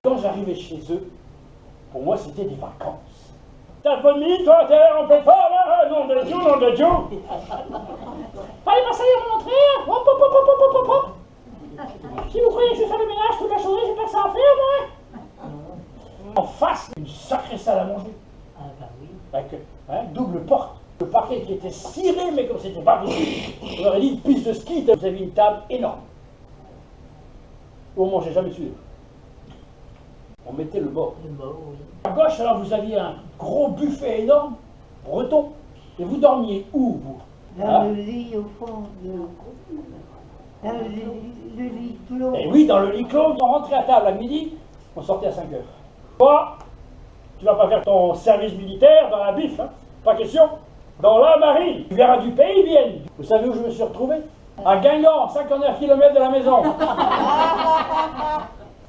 Quand j'arrivais chez eux, pour moi c'était des vacances. T'as pas de mine, toi, t'es là en pleine forme, hein? Nom de Dieu, nom de Dieu. Allez, ma salle est rentrée, hop, hop, hop, hop, hop, hop, hop. Si vous croyez que je vais faire le ménage toute la journée, j'ai pas que ça à faire, moi. En face, une sacrée salle à manger. Ah bah oui. Avec double porte. Le parquet qui était ciré, mais comme c'était pas possible. On aurait dit une piste de ski, vous avez une table énorme. On mangeait jamais dessus. On mettait le bord. Le bord, oui. À gauche, alors, vous aviez un gros buffet énorme, breton. Et vous dormiez où, vous? Dans le lit au fond dans le lit clos. Et oui, dans le lit clos. On rentrait à table à midi, on sortait à 5 heures. Toi, tu vas pas faire ton service militaire dans la bif, hein? Pas question. Dans la marine, tu verras du pays Vienne. Vous savez où je me suis retrouvé? À Guingamp, 59 km de la maison.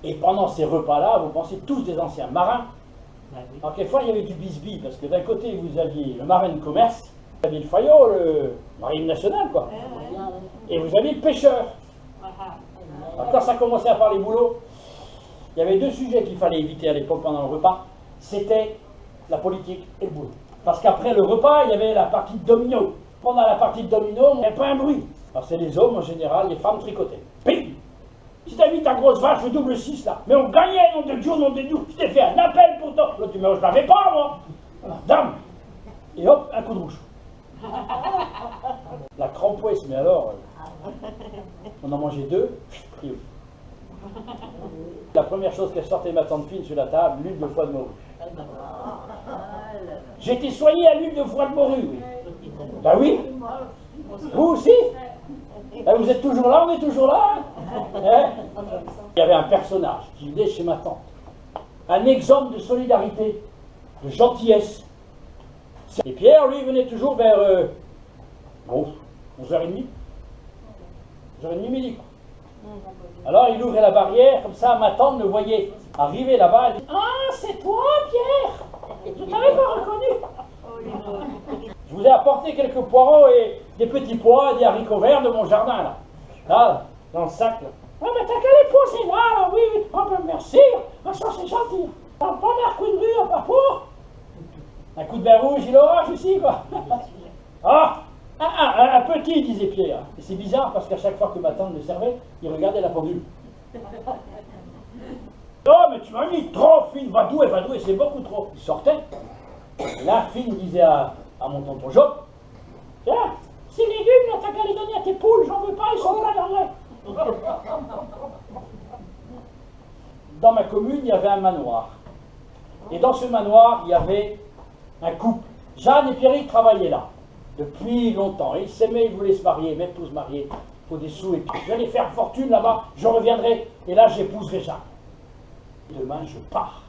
Et pendant ces repas-là, vous pensiez tous des anciens marins. Alors quelquefois, il y avait du bisbis, parce que d'un côté, vous aviez le marin de commerce, vous aviez le Fayot, le marine nationale, quoi. Et vous aviez le pêcheur. Alors quand ça commençait à faire les boulots, il y avait deux sujets qu'il fallait éviter à l'époque pendant le repas. C'était la politique et le boulot. Parce qu'après le repas, il y avait la partie de domino. Pendant la partie de domino, il n'y avait pas un bruit. Alors c'est les hommes en général, les femmes tricotaient. Ping! Si t'as mis ta grosse vache, le double 6 là. Mais on gagnait, nom de Dieu, nom de Dieu. Je t'ai fait un appel pour toi. Là, tu me je l'avais pas, moi. Voilà, dame. Et hop, un coup de rouge. La crampouesse, mais alors, on en mangeait deux, pris. La première chose qu'elle sortait ma tante fine sur la table, l'huile de foie de morue. J'ai été soigné à l'huile de foie de morue, oui. Ben oui. Vous aussi? Ben vous êtes toujours là, on est toujours là, hein? Il y avait un personnage qui venait chez ma tante. Un exemple de solidarité, de gentillesse. Et Pierre, lui, venait toujours vers 11h30. 11h30 midi, quoi. Alors il ouvrait la barrière, comme ça ma tante me voyait arriver là-bas. Elle dit: ah, c'est toi, Pierre! Je t'avais pas reconnu. Je vous ai apporté quelques poireaux et des petits pois, des haricots verts de mon jardin, là, dans le sac, là. Ah, mais t'as qu'à les pousser là, oui, oui. Oh, ben merci, ça c'est gentil. Un premier coup de rue, pas pour. Un coup de vin rouge, il orage aussi, quoi. Ah! Un petit, disait Pierre. Et c'est bizarre parce qu'à chaque fois que ma tante le servait, il regardait la pendule. Oh, mais tu m'as mis trop fine, va douer, c'est beaucoup trop. Il sortait. Et la fine disait à mon tonton Job: tiens, ces légumes, là, t'as qu'à les donner à tes poules, j'en veux pas, ils sont pas dans. Dans ma commune, il y avait un manoir. Et dans ce manoir, il y avait un couple. Jeanne et Pierrick travaillaient là. Depuis longtemps. Ils s'aimaient, ils voulaient se marier, même tous mariés. Il faut des sous et tout. Je vais aller faire fortune là-bas, je reviendrai, et là j'épouserai Jeanne. Demain je pars.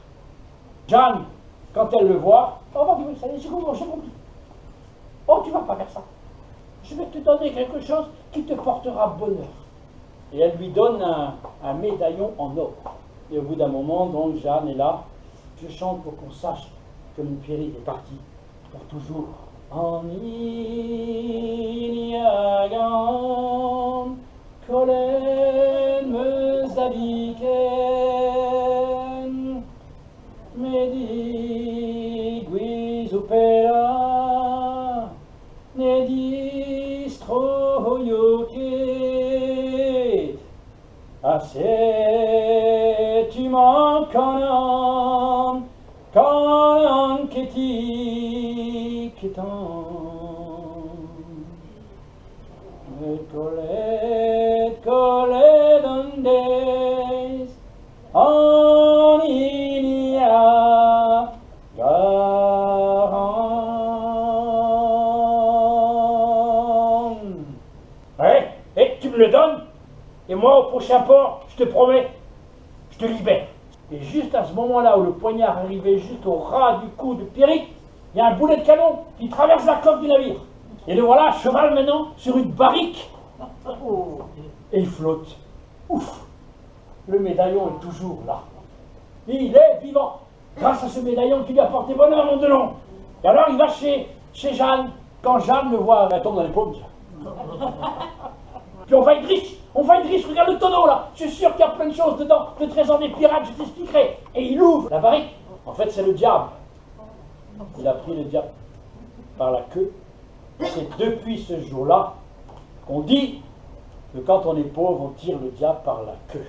Jeanne, quand elle le voit, oh, va dire, ça y est, j'ai compris. Oh, tu vas pas faire ça. Je vais te donner quelque chose qui te portera bonheur. Et elle lui donne un médaillon en or. Et au bout d'un moment, donc, Jeanne est là. Je chante pour qu'on sache que mon Pierrick est parti pour toujours. En Iliagan, Kolen Mezabiken, Medi Guizupera, Nedi Stroyoket, Ase tu mancanan, Kanan Keti Ketan. Colette Andes, en Ilia Garan. Ouais, et tu me le donnes, et moi au prochain port, je te promets, te libère. Et juste à ce moment-là où le poignard arrivait juste au ras du cou de Pierrick, il y a un boulet de canon qui traverse la coque du navire. Et le voilà à cheval maintenant sur une barrique. Et il flotte. Ouf! Le médaillon est toujours là. Il est vivant, grâce à ce médaillon qui lui a porté bonheur en Mondelon. Et alors il va chez Jeanne. Quand Jeanne le voit, elle tombe dans les pommes. Puis on va être riche, regarde le tonneau là, je suis sûr qu'il y a plein de choses dedans, le trésor des pirates, je t'expliquerai. Et il ouvre la barrique, en fait c'est le diable. Il a pris le diable par la queue. C'est depuis ce jour-là qu'on dit que quand on est pauvre, on tire le diable par la queue.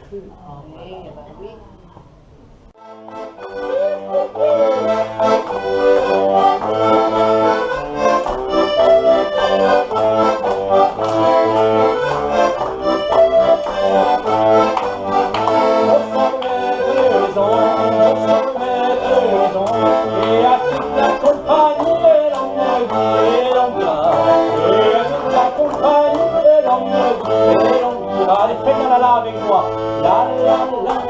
Allez, faites la la avec moi. La la la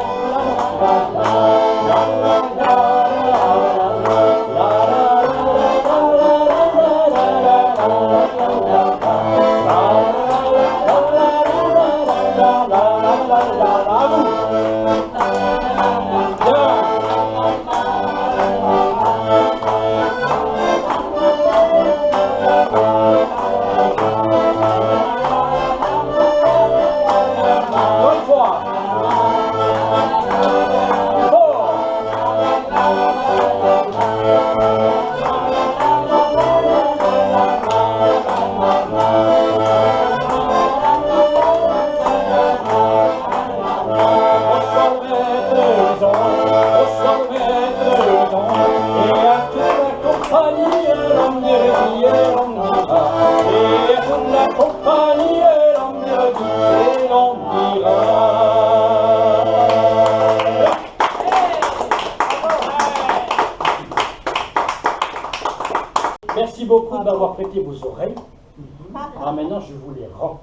Merci beaucoup de m'avoir prêté vos oreilles. Ah, maintenant, je vous les rends.